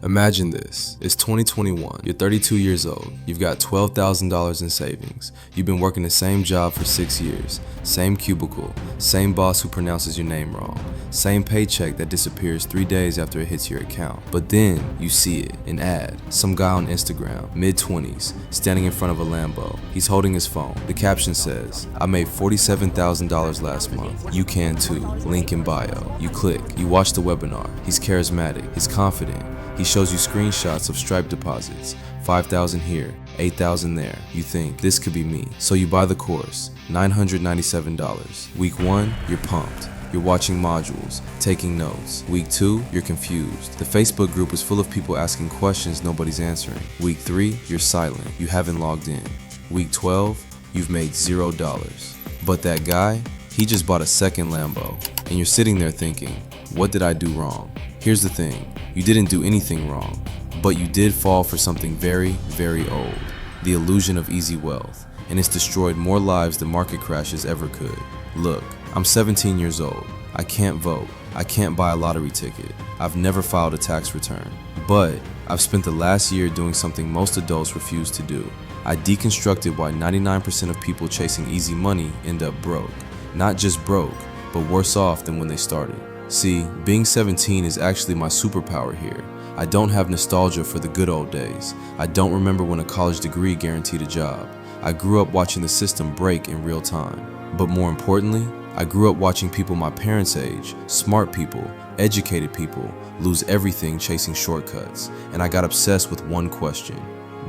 Imagine this, it's 2021, you're 32 years old, you've got $12,000 in savings, you've been working the same job for 6 years, same cubicle, same boss who pronounces your name wrong, same paycheck that disappears 3 days after it hits your account. But then you see it, an ad, some guy on Instagram, mid-20s, standing in front of a Lambo. He's holding his phone. The caption says, "I made $47,000 last month. You can too. Link in bio." You click, you watch the webinar. He's charismatic, he's confident. He shows you screenshots of Stripe deposits, 5,000 here, 8,000 there. You think, this could be me. So you buy the course, $997. Week 1, you're pumped. You're watching modules, taking notes. Week 2, you're confused. The Facebook group is full of people asking questions nobody's answering. Week 3, you're silent. You haven't logged in. Week 12, you've made $0. But that guy, he just bought a second Lambo. And you're sitting there thinking, what did I do wrong? Here's the thing, you didn't do anything wrong, but you did fall for something very, very old. The illusion of easy wealth. And it's destroyed more lives than market crashes ever could. Look, I'm 17 years old. I can't vote. I can't buy a lottery ticket. I've never filed a tax return. But I've spent the last year doing something most adults refuse to do. I deconstructed why 99% of people chasing easy money end up broke. Not just broke, but worse off than when they started. See, being 17 is actually my superpower here. I don't have nostalgia for the good old days. I don't remember when a college degree guaranteed a job. I grew up watching the system break in real time. But more importantly, I grew up watching people my parents' age, smart people, educated people, lose everything chasing shortcuts. And I got obsessed with one question: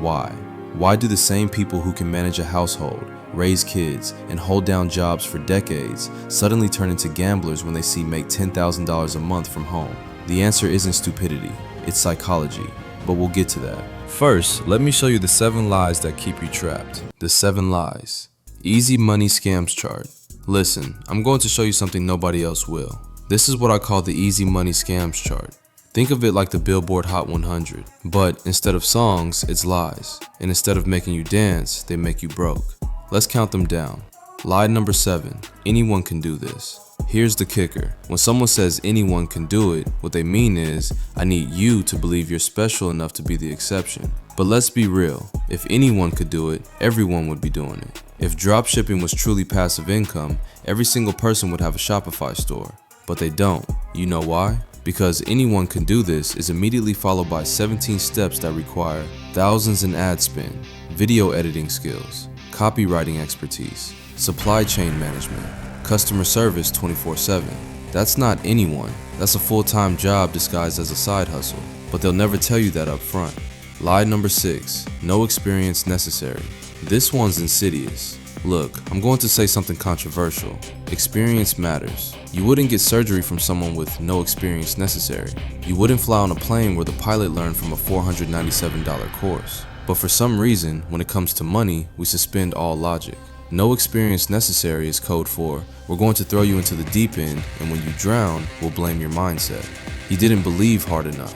why? Why do the same people who can manage a household, raise kids, and hold down jobs for decades suddenly turn into gamblers when they see make $10,000 a month from home? The answer isn't stupidity, it's psychology, but we'll get to that. First, let me show you the 7 lies that keep you trapped. The 7 lies. Easy money scams chart. Listen, I'm going to show you something nobody else will. This is what I call the easy money scams chart. Think of it like the Billboard Hot 100, but instead of songs, it's lies. And instead of making you dance, they make you broke. Let's count them down. Lie number 7, anyone can do this. Here's the kicker. When someone says anyone can do it, what they mean is, I need you to believe you're special enough to be the exception. But let's be real, if anyone could do it, everyone would be doing it. If dropshipping was truly passive income, every single person would have a Shopify store. But they don't. You know why? Because anyone can do this is immediately followed by 17 steps that require thousands in ad spend, video editing skills, copywriting expertise, supply chain management, customer service 24/7. That's not anyone. That's a full-time job disguised as a side hustle, but they'll never tell you that up front. Lie number 6, no experience necessary. This one's insidious. Look, I'm going to say something controversial. Experience matters. You wouldn't get surgery from someone with no experience necessary. You wouldn't fly on a plane where the pilot learned from a $497 course. But for some reason, when it comes to money, we suspend all logic. No experience necessary is code for, we're going to throw you into the deep end, and when you drown, we'll blame your mindset. You didn't believe hard enough.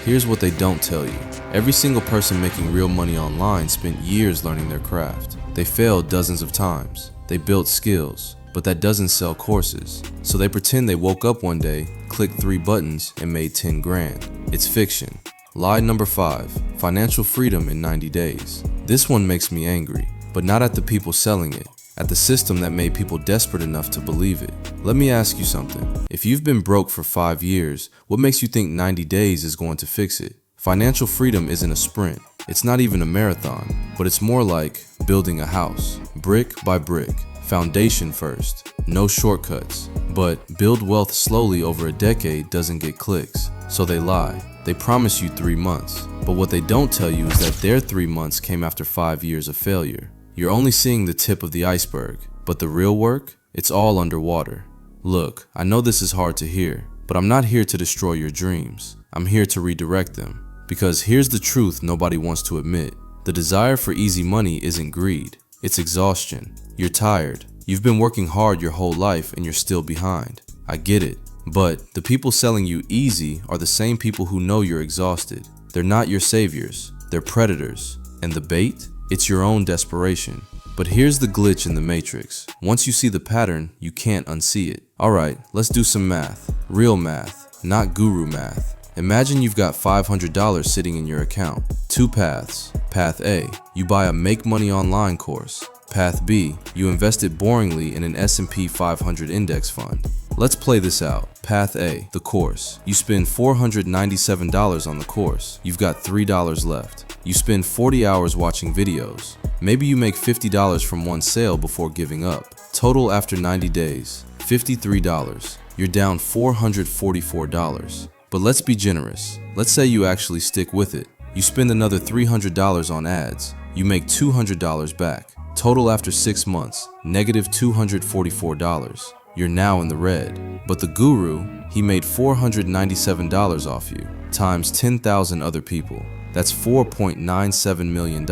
Here's what they don't tell you. Every single person making real money online spent years learning their craft. They failed dozens of times. They built skills, but that doesn't sell courses. So they pretend they woke up one day, clicked 3 buttons, and made 10 grand. It's fiction. Lie number 5, financial freedom in 90 days. This one makes me angry, but not at the people selling it, at the system that made people desperate enough to believe it. Let me ask you something. If you've been broke for 5 years, what makes you think 90 days is going to fix it? Financial freedom isn't a sprint. It's not even a marathon, but it's more like building a house, brick by brick, foundation first, no shortcuts. But build wealth slowly over a decade doesn't get clicks, so they lie. They promise you 3 months, but what they don't tell you is that their 3 months came after 5 years of failure. You're only seeing the tip of the iceberg, but the real work, it's all underwater. Look, I know this is hard to hear, but I'm not here to destroy your dreams. I'm here to redirect them. Because here's the truth nobody wants to admit. The desire for easy money isn't greed, it's exhaustion. You're tired. You've been working hard your whole life and you're still behind. I get it. But the people selling you easy are the same people who know you're exhausted. They're not your saviors, they're predators. And the bait? It's your own desperation. But here's the glitch in the matrix. Once you see the pattern, you can't unsee it. Alright, let's do some math. Real math, not guru math. Imagine you've got $500 sitting in your account. Two paths. Path A, you buy a Make Money Online course. Path B, you invest it boringly in an S&P 500 index fund. Let's play this out. Path A, the course. You spend $497 on the course. You've got $3 left. You spend 40 hours watching videos. Maybe you make $50 from one sale before giving up. Total after 90 days, $53. You're down $444. But let's be generous. Let's say you actually stick with it. You spend another $300 on ads. You make $200 back. Total after 6 months, negative $244. You're now in the red. But the guru, he made $497 off you, times 10,000 other people. That's $4.97 million.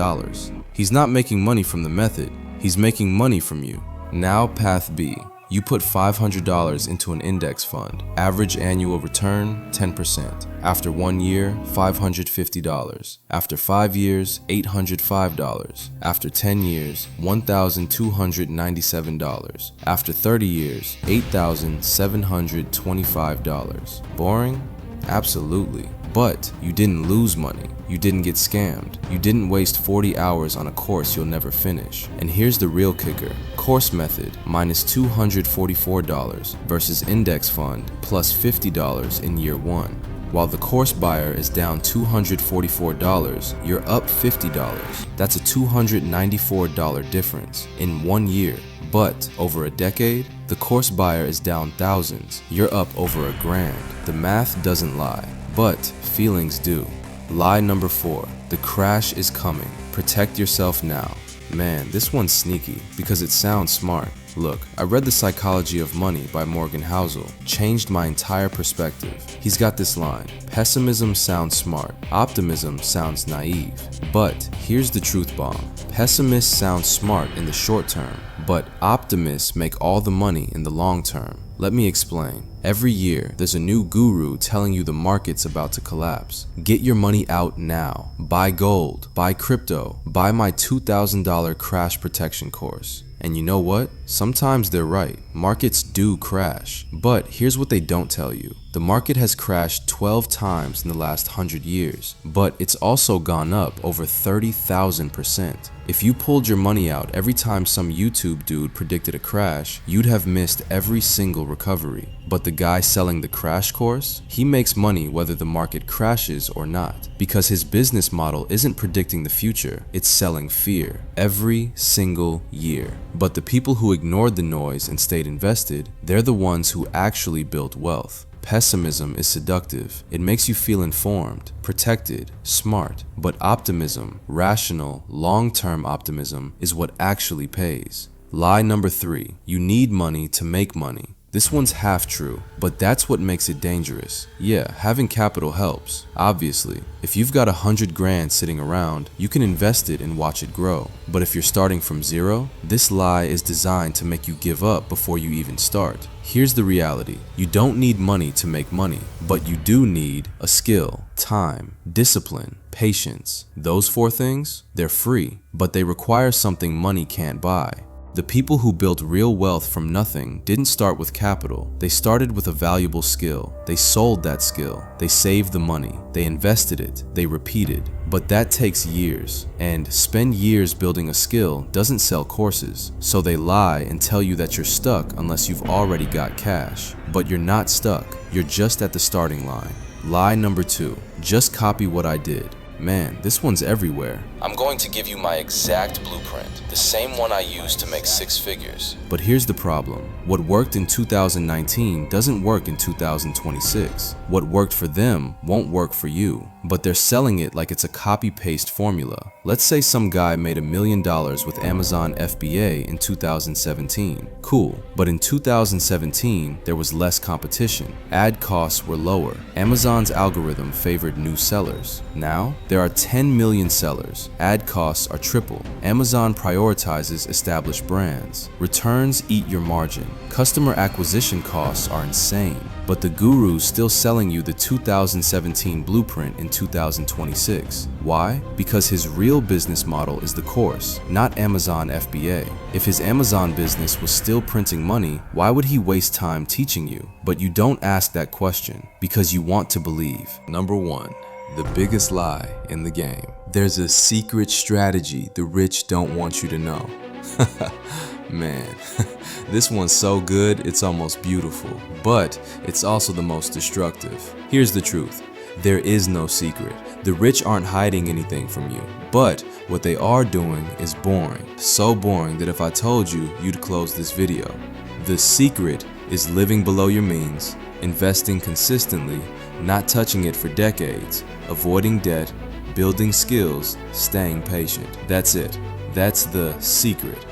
He's not making money from the method, he's making money from you. Now path B. You put $500 into an index fund. Average annual return, 10%. After 1 year, $550. After 5 years, $805. After 10 years, $1,297. After 30 years, $8,725. Boring? Absolutely. But you didn't lose money. You didn't get scammed. You didn't waste 40 hours on a course you'll never finish. And here's the real kicker. Course method minus $244 versus index fund plus $50 in year 1. While the course buyer is down $244, you're up $50. That's a $294 difference in 1 year. But over a decade, the course buyer is down thousands. You're up over $1,000. The math doesn't lie, but feelings do. Lie number 4, the crash is coming. Protect yourself now. Man, this one's sneaky because it sounds smart. Look, I read The Psychology of Money by Morgan Housel. Changed my entire perspective. He's got this line, pessimism sounds smart, optimism sounds naive. But here's the truth bomb. Pessimists sound smart in the short term, but optimists make all the money in the long term. Let me explain. Every year, there's a new guru telling you the market's about to collapse. Get your money out now. Buy gold, buy crypto, buy my $2,000 crash protection course. And you know what? Sometimes they're right. Markets do crash. But here's what they don't tell you. The market has crashed 12 times in the last 100 years, but it's also gone up over 30,000%. If you pulled your money out every time some YouTube dude predicted a crash, you'd have missed every single recovery. But the guy selling the crash course, he makes money whether the market crashes or not, because his business model isn't predicting the future, it's selling fear every single year. But the people who ignored the noise and stayed invested, they're the ones who actually built wealth. Pessimism is seductive. It makes you feel informed, protected, smart. But optimism, rational, long-term optimism, is what actually pays. Lie number 3. You need money to make money. This one's half true, but that's what makes it dangerous. Yeah, having capital helps, obviously. If you've got $100,000 sitting around, you can invest it and watch it grow. But if you're starting from zero, this lie is designed to make you give up before you even start. Here's the reality. You don't need money to make money, but you do need a skill, time, discipline, patience. Those 4 things, they're free, but they require something money can't buy. The people who built real wealth from nothing didn't start with capital. They started with a valuable skill. They sold that skill. They saved the money. They invested it. They repeated. But that takes years. And spend years building a skill doesn't sell courses. So they lie and tell you that you're stuck unless you've already got cash. But you're not stuck. You're just at the starting line. Lie number 2. Just copy what I did. Man, this one's everywhere. I'm going to give you my exact blueprint, the same one I used to make 6 figures. But here's the problem. What worked in 2019 doesn't work in 2026. What worked for them won't work for you, but they're selling it like it's a copy-paste formula. Let's say some guy made $1 million with Amazon FBA in 2017. Cool, but in 2017, there was less competition. Ad costs were lower. Amazon's algorithm favored new sellers. Now, there are 10 million sellers. Ad costs are triple. Amazon prioritizes established brands. Returns eat your margin. Customer acquisition costs are insane. but the guru's still selling you the 2017 blueprint in 2026. Why? Because his real business model is the course, not Amazon FBA. If his Amazon business was still printing money, why would he waste time teaching you? But you don't ask that question because you want to believe. Number 1. The biggest lie in the game. There's a secret strategy the rich don't want you to know. Man, this one's so good, it's almost beautiful, but it's also the most destructive. Here's the truth. There is no secret. The rich aren't hiding anything from you, but what they are doing is boring. So boring that if I told you, you'd close this video. The secret is living below your means, investing consistently, not touching it for decades, avoiding debt, building skills, staying patient. That's it. That's the secret.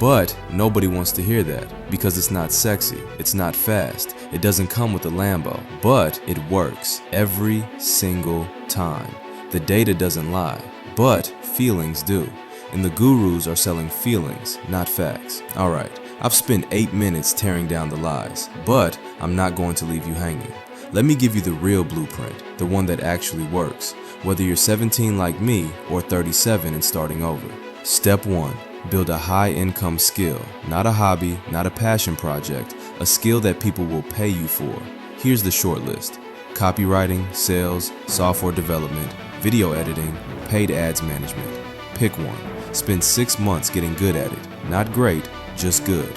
But nobody wants to hear that because it's not sexy, it's not fast, it doesn't come with a Lambo, but it works every single time. The data doesn't lie, but feelings do. And the gurus are selling feelings, not facts. Alright, I've spent 8 minutes tearing down the lies, but I'm not going to leave you hanging. Let me give you the real blueprint, the one that actually works, whether you're 17 like me or 37 and starting over. Step 1. Build a high-income skill, not a hobby, not a passion project, a skill that people will pay you for. Here's the short list: copywriting, sales, software development, video editing, paid ads management. Pick one. Spend 6 months getting good at it. Not great, just good.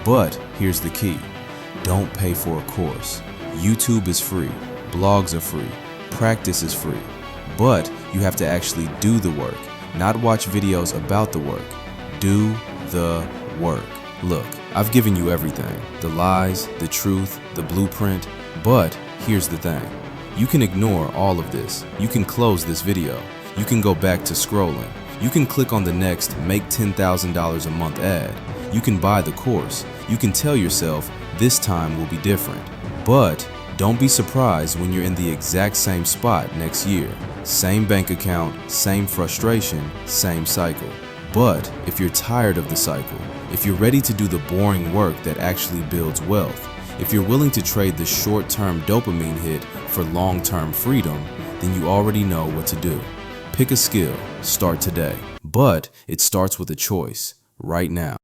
But here's the key. Don't pay for a course. YouTube is free, blogs are free, practice is free. But you have to actually do the work, not watch videos about the work. Do the work. Look, I've given you everything, the lies, the truth, the blueprint, but here's the thing. You can ignore all of this. You can close this video. You can go back to scrolling. You can click on the next make $10,000 a month ad. You can buy the course. You can tell yourself this time will be different. But don't be surprised when you're in the exact same spot next year. Same bank account, same frustration, same cycle. But if you're tired of the cycle, if you're ready to do the boring work that actually builds wealth, if you're willing to trade the short-term dopamine hit for long-term freedom, then you already know what to do. Pick a skill, start today. But it starts with a choice, right now.